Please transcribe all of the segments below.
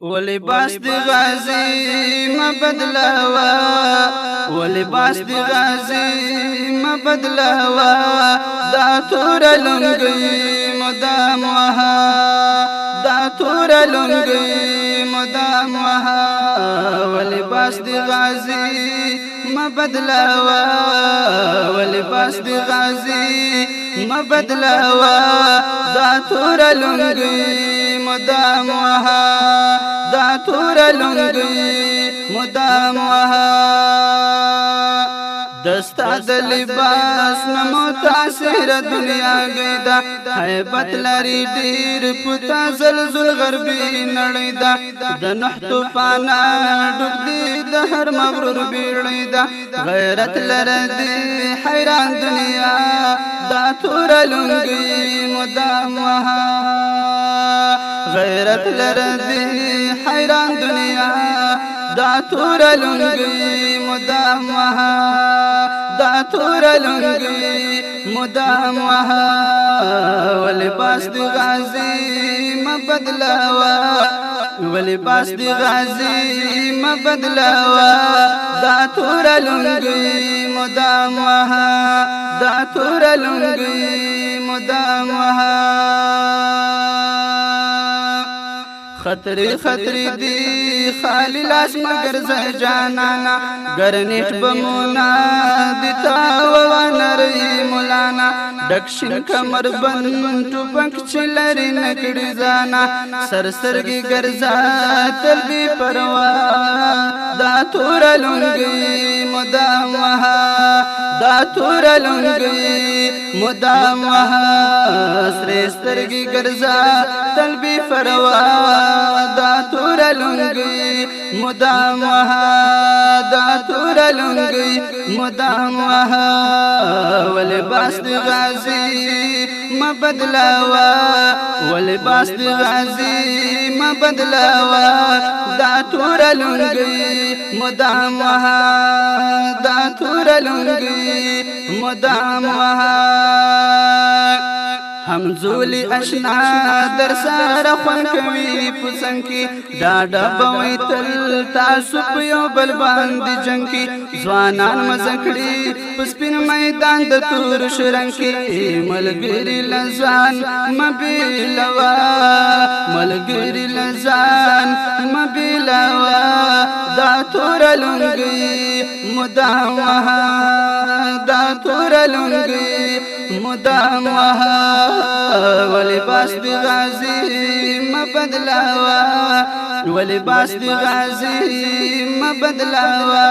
ولباس دی غازی مبدلوا ولباس دی غازی مبدلوا دا تور لنگی مدام وها دا تور لنگی مدام وها ولباس دی غازی مبدلوا ولباس دی غازی مبدلوا دا تور لنگی مدام وها دا تور لنگی مدام وها دستا د لباس نمو تاثیر دنیا گیدا حیبت لري ډیر پتا زلزل غربي نړۍ دا د نوح طوفانا ډوب دي د هر مغرور بیړۍ دا غیرت لري حیران دنیا دا تور لنگی مدام وها غیرت لري حیران دنیا دا تور لنگی مدام وها دا تور لنگی مدام وها ولباس دی غازی مبدلوا ولباس دی غازی مبدلوا دا تور لنگی مدام وها دا تور لنگی مدام وها خطری خطری دی خالی لاس مگر زه جانانا گرنیٹ بمونا دیتا ووانری مولانا دکشن کمر بند ٹوپک چلری نکڑی زانا سرسرگی گرزا تلبی پروا دا تور لنگی مدام وها دا تور لنگی مدام وها سرسرگی گرزا تلبی پروا دا تور لنگی مدام وها دا تور لنگی مدام وها ولباس دی غازی مبدلوا ولباس دی غازی مبدلوا دا تور لنگی مدام وها دا تور لنگی مدام وها همزولی اشنا در سار خوان کوي پسنګ کی ډاډه بوي تل تاسو په یو بل باندې جنگ کی ځوانان مزکړي پسپین میدان د تور شرنګ کی ملګری لزان مبیلوا ملګری لزان مبیلوا دا تور لنگی مدام وها دا تور لنگی مدام وها ولباس دی غازی مبدلوا ولباس دی غازی مبدلوا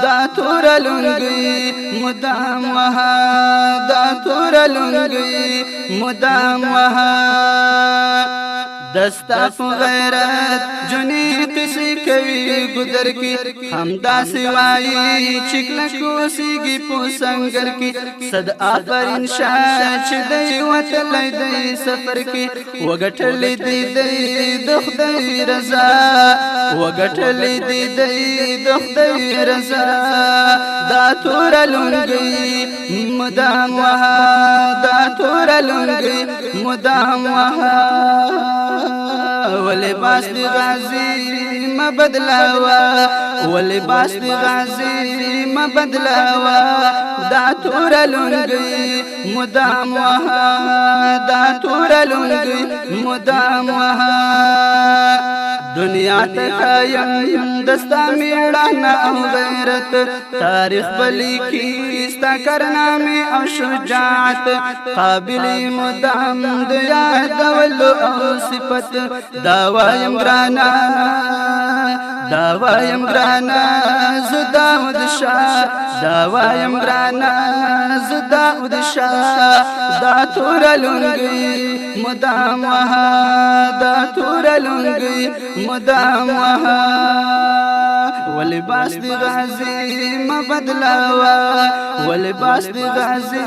دا تور لنگی مدام وها دا تور لنگی مدام وها دستا په غیرت جنی قصی کوي ګدر کی همدا سوای چکل کو سیږي په سنگر کی صد آفرین شاه چې دی وتلې دی سفر کی وګټلې دی د خدای رضا وګټلې دی د خدای رضا دا تور لنگی مدام وها دا تور لنگی مدام وها ولباس دی غازی مبدلوا ولباس دی غازی مبدلوا دا تور لنگی مدام وها دا تور لنگی مدام وها دنیا تخایم دستا میڑانا او غیرت تاریخ بلی کی ستا کرنامی او شجاعت قابلی مدام دیا دولو او صفت داوایم گرانا داوایم گرانا زداود شاہ داوایم گرانا زداود شاہ دا تور لنگی مدام وها دا تور لنگی مدام وها ولباس دی غازی مبدلوا ولباس دی غازی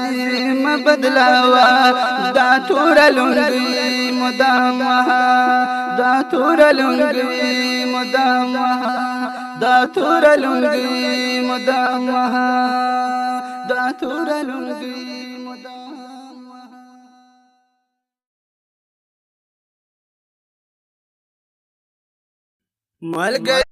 مبدلوا دا تور لنگی مدام وها دا تور لنگی مدام وها دا تور لنگی مدام وها دا تور لنگی ملګری